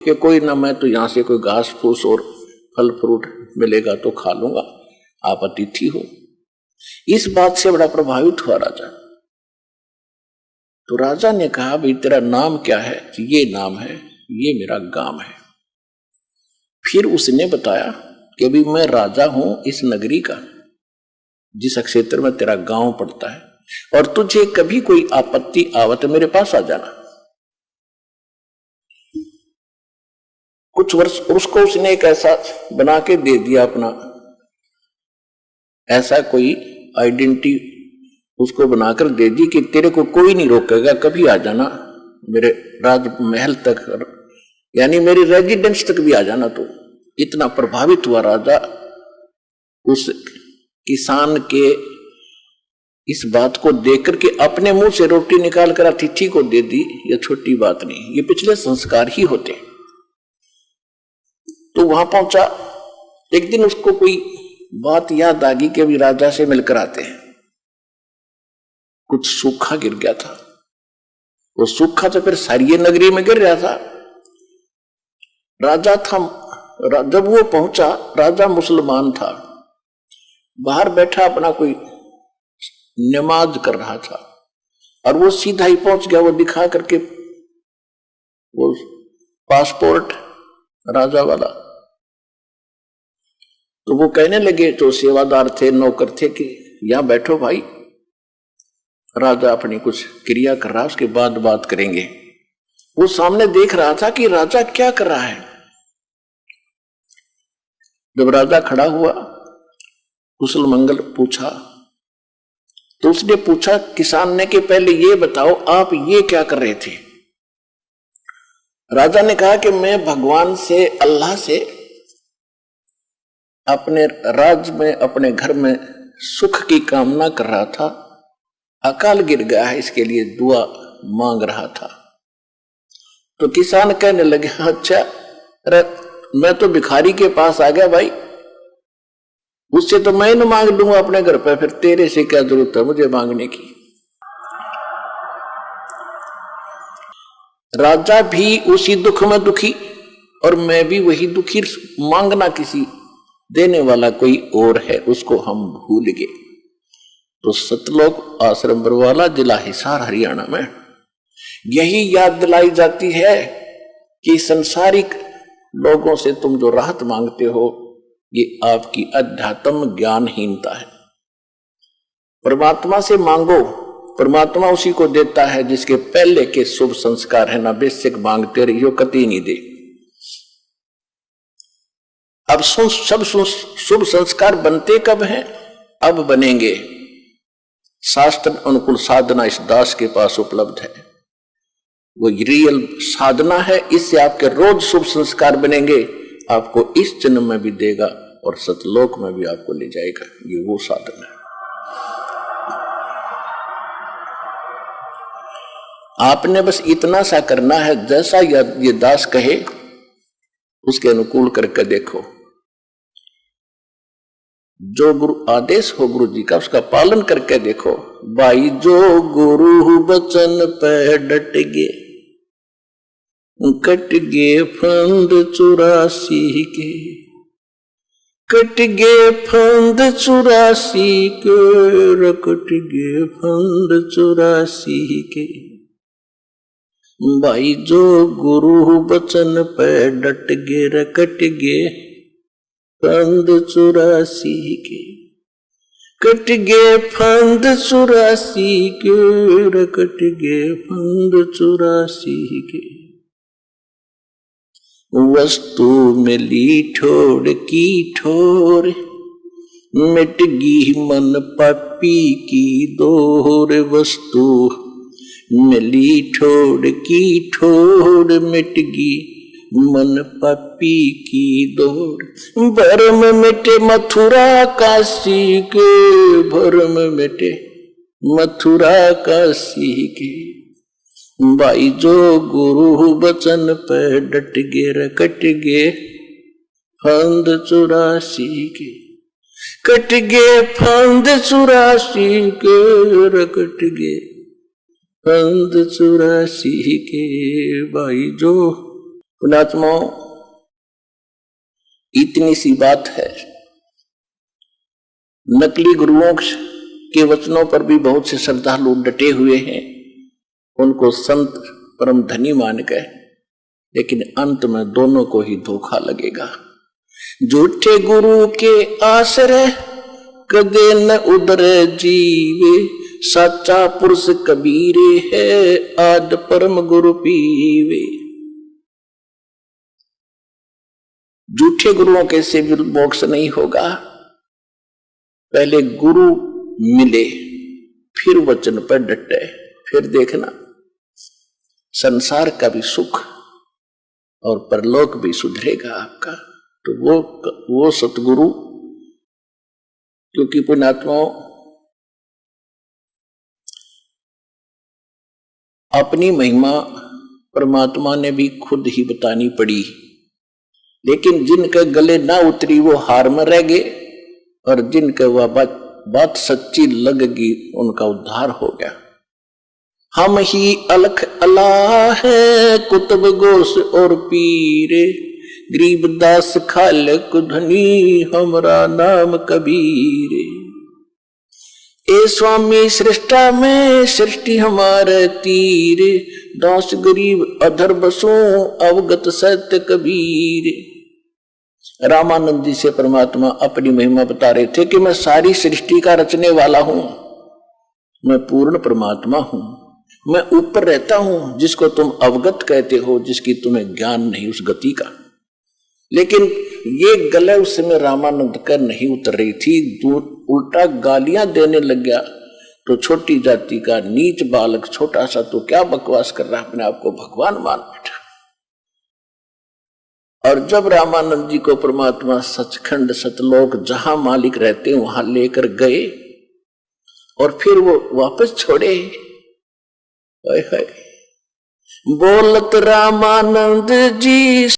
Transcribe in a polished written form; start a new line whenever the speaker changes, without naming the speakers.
कि कोई ना, मैं तो यहाँ से कोई घास फूस और फल फ्रूट मिलेगा तो खा लूंगा, आप अतिथि हो। इस बात से बड़ा प्रभावित हुआ राजा। तो राजा ने कहा, भाई तेरा नाम क्या है? ये नाम है, ये मेरा गांव है। फिर उसने बताया कि अभी मैं राजा हूं इस नगरी का, जिस क्षेत्र में तेरा गांव पड़ता है, और तुझे कभी कोई आपत्ति आवत मेरे पास आ जाना। कुछ वर्ष उसको उसने एक ऐसा बना के दे दिया, अपना ऐसा कोई आइडेंटिटी उसको बनाकर दे दी कि तेरे को कोई नहीं रोकेगा, कभी आ जाना मेरे राजमहल तक, यानी मेरी रेजिडेंस तक भी आ जाना। तो इतना प्रभावित हुआ राजा उस किसान के इस बात को देखकर के अपने मुंह से रोटी निकाल कर अतिथि को दे दी। यह छोटी बात नहीं, ये पिछले संस्कार ही होते। तो वहां पहुंचा, एक दिन उसको कोई बात याद आ गई कि अभी राजा से मिलकर आते हैं। कुछ सूखा गिर गया था, वो सूखा तो फिर सारी नगरी में गिर रहा था। राजा था, जब वो पहुंचा, राजा मुसलमान था, बाहर बैठा अपना कोई नमाज कर रहा था, और वो सीधा ही पहुंच गया, वो दिखा करके वो पासपोर्ट राजा वाला। तो वो कहने लगे, तो सेवादार थे, नौकर थे, कि यहां बैठो भाई, राजा अपनी कुछ क्रिया कर रहा, उसके बाद बात करेंगे। वो सामने देख रहा था कि राजा क्या कर रहा है। जब राजा खड़ा हुआ, कुशल मंगल पूछा, तो उसने पूछा किसान ने कि पहले ये बताओ आप ये क्या कर रहे थे? राजा ने कहा कि मैं भगवान से, अल्लाह से अपने राज्य में, अपने घर में सुख की कामना कर रहा था। अकाल गिर गया है, इसके लिए दुआ मांग रहा था। तो किसान कहने लगे, अच्छा, अरे मैं तो भिखारी के पास आ गया भाई, उससे तो मैं न मांग लूंगा अपने घर पे, फिर तेरे से क्या जरूरत है मुझे मांगने की। राजा भी उसी दुख में दुखी, और मैं भी वही दुखी। मांगना किसी देने वाला कोई और है, उसको हम भूल गए। तो सतलोक आश्रम बरवाला, जिला हिसार, हरियाणा में यही याद दिलाई जाती है कि संसारिक लोगों से तुम जो राहत मांगते हो, ये आपकी अध्यात्म ज्ञानहीनता है। परमात्मा से मांगो, परमात्मा उसी को देता है जिसके पहले के शुभ संस्कार है ना। बेसिक मांगते रहियो, कति नहीं दे। अब सब शुभ संस्कार बनते कब हैं? अब बनेंगे। शास्त्र अनुकूल साधना इस दास के पास उपलब्ध है, वो रियल साधना है। इससे आपके रोज शुभ संस्कार बनेंगे, आपको इस जन्म में भी देगा और सतलोक में भी आपको ले जाएगा। ये वो साधना है। आपने बस इतना सा करना है, जैसा ये दास कहे उसके अनुकूल करके देखो। जो गुरु आदेश हो गुरु जी का, उसका पालन करके देखो। भाई जो गुरु बचन पे डट गे, कट गे फंद 84 के, कट गे फंद 84 के, कट गे फंद 84 के। भाई जो गुरु बचन पे डट गे, कट गे फंद 84 के, कट गे फंद 84 के, कट गे फंद 84 के। वस्तु मिली ठोर की ठोर, मिट गी मन पापी की दोहर। वस्तु मिली ठोर की ठोर, मिट गी मन पापी की दौड़। भरम मिटे मथुरा काशी के, भरम मिटे मथुरा काशी के। भाई जो गुरु बचन पे डट गे, कट गे फंद 84 के, कट गे फंद 84 के, कट गे फंद 84 के। भाई जो पुण्यात्माओं, इतनी सी बात है। नकली गुरुओं के वचनों पर भी बहुत से श्रद्धालु डटे हुए हैं, उनको संत परम धनी मान गए, लेकिन अंत में दोनों को ही धोखा लगेगा। झूठे गुरु के आश्रय कदे न उदर जीवे, सच्चा पुरुष कबीरे है आद परम गुरु पीवे। झूठे गुरुओं के से भी मोक्ष नहीं होगा। पहले गुरु मिले, फिर वचन पर डटे, फिर देखना संसार का भी सुख और परलोक भी सुधरेगा आपका। तो वो सतगुरु, क्योंकि पुण्यात्माओं अपनी महिमा परमात्मा ने भी खुद ही बतानी पड़ी, लेकिन जिनके गले ना उतरी वो हार में रह गए, और जिनके वह बात सच्ची लगेगी उनका उद्धार हो गया। हम ही अलख अल्लाह है कुतुब गोस और पीरे, गरीबदास खालक धनी हमरा नाम कबीरे। ए स्वामी सृष्टा में सृष्टि हमारे तीरे, दास गरीब अधर बसों अवगत सत्य कबीरे। रामानंद जी से परमात्मा अपनी महिमा बता रहे थे कि मैं सारी सृष्टि का रचने वाला हूं, मैं पूर्ण परमात्मा हूं, मैं ऊपर रहता हूं, जिसको तुम अवगत कहते हो, जिसकी तुम्हें ज्ञान नहीं उस गति का। लेकिन ये गले उस समय रामानंद कर नहीं उतर रही थी, उल्टा गालियां देने लग गया। तो छोटी जाति का नीच बालक छोटा सा तो क्या बकवास कर रहा, अपने आप को भगवान मान बैठा। और जब रामानंद जी को परमात्मा सचखंड सतलोक जहां मालिक रहते वहां लेकर गए और फिर वो वापस छोड़े, बोलत रामानंद जी